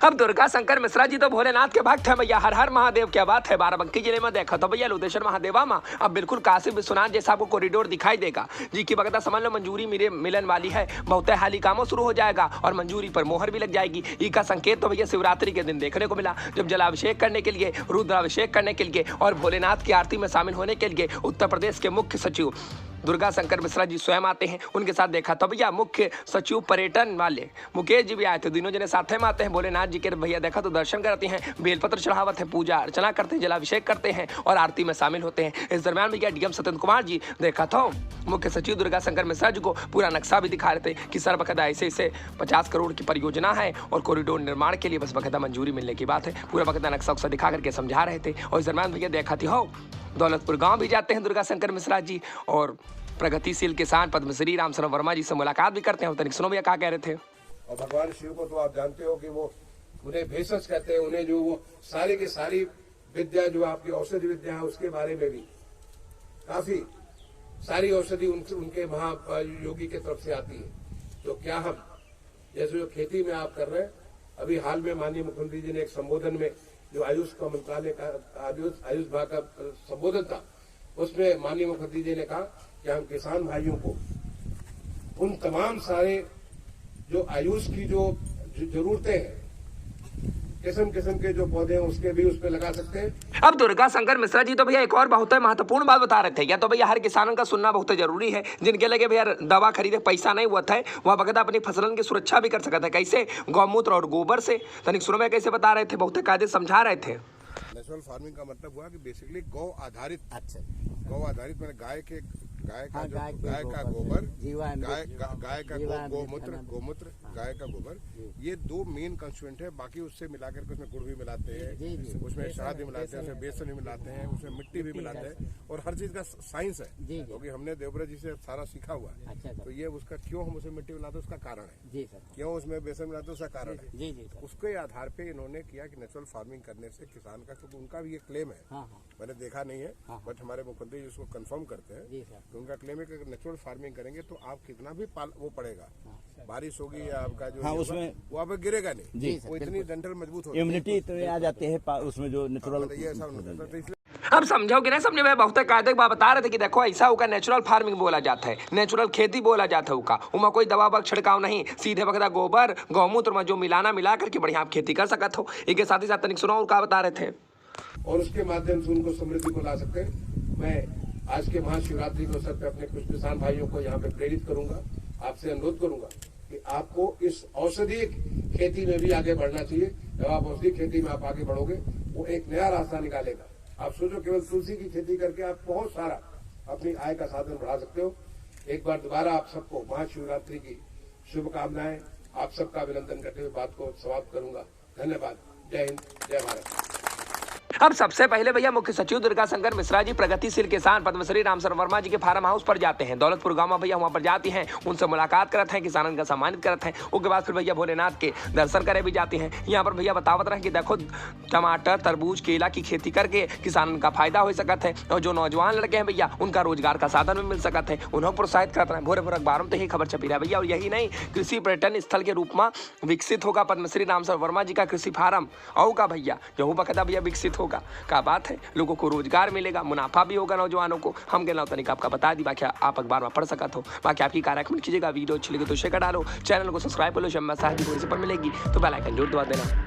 अब दुर्गा शंकर मिश्रा जी तो भोलेनाथ के भक्त है भैया, हर हर महादेव क्या बात है। बाराबंकी जिले में देखा तो भैया लुदेश्वर महादेवा में अब बिल्कुल काशी विश्वनाथ जैसा आपको कॉरिडोर दिखाई देगा जी की बगदा समझ लो मंजूरी मिलन वाली है। बहुत हाल ही कामों शुरू हो जाएगा और मंजूरी पर मोहर भी लग जाएगी। ई का संकेत तो भैया शिवरात्रि के दिन देखने को मिला, जब जलाभिषेक करने के लिए, रुद्राभिषेक करने के लिए और भोलेनाथ की आरती में शामिल होने के लिए उत्तर प्रदेश के मुख्य सचिव दुर्गा शंकर मिश्रा जी स्वयं आते हैं। उनके साथ देखा तो भैया मुख्य सचिव पर्यटन वाले मुकेश जी भी आए थे। तीनों जने साथ में आते हैं भोलेनाथ जी के भैया देखा तो दर्शन करते हैं, बेलपत्र चढ़ावत है, पूजा अर्चना करते हैं, जलाभिषेक करते हैं और आरती में शामिल होते हैं। इस दरमियान भैया डीएम सत्येंद्र कुमार जी देखा तो मुख्य सचिव दुर्गा शंकर मिश्रा जी को पूरा नक्शा भी दिखा रहे थे कि सर बकायदा ऐसे 50 करोड़ की परियोजना है और कॉरिडोर निर्माण के लिए बस बकायदा मंजूरी मिलने की बात है। पूरा बकायदा नक्शा उक्सा दिखा करके समझा रहे थे। और इस दरमियान भैया देखा थी हो दौलतपुर गाँव भी जाते हैं दुर्गा शंकर मिश्रा जी और प्रगतिशील किसान पद्मश्री रामशरण वर्मा जी से मुलाकात भी करते हैं। तनिक सुनो भैया क्या कह रहे थे। और भगवान शिव को तो आप जानते हो कि वो उन्हें भेषज कहते हैं, उन्हें जो वो सारी की सारी विद्या जो आपकी औषधि विद्या है उसके बारे में भी काफी सारी औषधि उनके महायोगी के तरफ से आती है। तो क्या हम जैसे जो खेती में आप कर रहे हैं, अभी हाल में माननीय मुख्यमंत्री जी ने एक संबोधन में जो आयुष का मंत्रालय का आयुष विभाग का संबोधन था, उसमें माननीय मुख्यमंत्री जी ने कहा कि हम किसान भाइयों को उन तमाम सारे जो आयुष की जो जरूरतें हैं, किस्म किस्म के जो पौधे हैं उसके भी उस पर लगा सकते हैं। अब दुर्गा शंकर मिश्रा जी तो भैया एक और बहुत महत्वपूर्ण बात बता रहे थे। या तो भैया हर किसानों का सुनना बहुत जरूरी है, जिनके लगे भैया दवा खरीदे पैसा नहीं हुआ था वह बकायदा अपनी फसलन की सुरक्षा भी कर सकता है। कैसे? गौमूत्र और गोबर से। तनिक सुनो में कैसे बता रहे थे, बहुत कायदे समझा रहे थे। नेचुरल फार्मिंग का मतलब हुआ कि बेसिकली गौ आधारित, गौ आधारित मैंने गाय का गोबर, गाय का गोमूत्र, गाय का गोबर, ये दो मेन कंस्टिट्यूएंट है। बाकी उससे मिलाकर के उसमें गुड़ भी मिलाते हैं, उसमें शहद भी मिलाते हैं, उसमें बेसन भी मिलाते हैं, उसमें मिट्टी भी मिलाते हैं और हर चीज का साइंस है, क्योंकि हमने देवव्रत जी से सारा सीखा हुआ है। तो ये उसका क्यों हम उसमें मिट्टी मिलाते हैं उसका कारण है, क्यों उसमें बेसन मिलाते हैं उसका कारण है। उसके आधार पे इन्होंने किया कि नेचुरल फार्मिंग करने से किसान का, क्योंकि उनका भी ये क्लेम है, मैंने देखा नहीं है बट हमारे मुख्यमंत्री जी उसको कंफर्म करते हैं, तो उनका क्लेम है कि अगर नेचुरल फार्मिंग करेंगे तो आप कितना भी वो पड़ेगा, बारिश होगी या आपका जो उसमें वो आप गिरेगा नहीं, वो इतनी डंठल मजबूत होगी, इम्यूनिटी इतनी आ जाती है उसमें जो नेचुरल। अब समझोगे नहीं समझे भाई, बहुत कायदे बात बता रहे थे कि देखो ऐसा होगा नेचुरल फार्मिंग बोला जाता है, नेचुरल खेती बोला जाता है होगा, उमा कोई दवा वक्त छिड़काव नहीं, सीधे बगदा गोबर गौमूत्र में जो मिला करके बढ़िया आप खेती कर सकते हो। एक साथ ही साथ तनिक सुनो और क्या बता रहे थे। और उसके माध्यम से उनको समृद्धि को ला सकते हैं। मैं आज के महाशिवरात्रि के अवसर पर अपने कुछ किसान भाइयों को यहाँ पे प्रेरित करूंगा, आपसे अनुरोध करूंगा कि आपको इस औषधीय खेती में भी आगे बढ़ना चाहिए। जब आप औषधीय खेती में आप आगे बढ़ोगे वो एक नया रास्ता निकालेगा। आप सोचो केवल तुलसी की खेती करके आप बहुत सारा अपनी आय का साधन बढ़ा सकते हो। एक बार दोबारा आप सबको महाशिवरात्रि की शुभकामनाएं, आप सबका अभिनंदन करते हुए बात को समाप्त करूंगा। धन्यवाद। जय हिंद, जय भारत। अब सबसे पहले भैया मुख्य सचिव दुर्गा शंकर मिश्रा जी प्रगतिशील किसान पद्मश्री रामशरण वर्मा जी के फार्म हाउस पर जाते हैं। दौलतपुर गांव में भैया वहां पर जाती हैं, उनसे मुलाकात करते हैं, किसानों का सम्मानित करते हैं। उसके बाद फिर भैया भोलेनाथ के दर्शन करे भी जाते हैं। यहाँ पर भैया बतावत रहे कि देखो टमाटर, तरबूज, केला की खेती करके किसानों का फायदा हो सकता है और जो नौजवान लड़के हैं भैया उनका रोजगार का साधन भी मिल सकता है, उन्हें प्रोत्साहित करते हैं। भोरे भोरे अखबारों में तो यही खबर छपी रहा है भैया। और यही नहीं, कृषि पर्यटन स्थल के रूप में विकसित होगा पद्मश्री रामशरण वर्मा जी का कृषि फार्म और का भैया जो बकायदा भैया विकसित होगा। का बात है, लोगों को रोजगार मिलेगा, मुनाफा भी होगा नौजवानों को। हम कहना तनिक आपका बता दी, बाकी आप अखबार में पढ़ सकते हो। बाकी आपकी कार्यक्रम कीजिएगा, वीडियो अच्छी लगे तो शेयर करा लो, चैनल को सब्सक्राइब कर लो। शम्मा साहब की पर मिलेगी तो बेल आइकन जरूर दबा देना।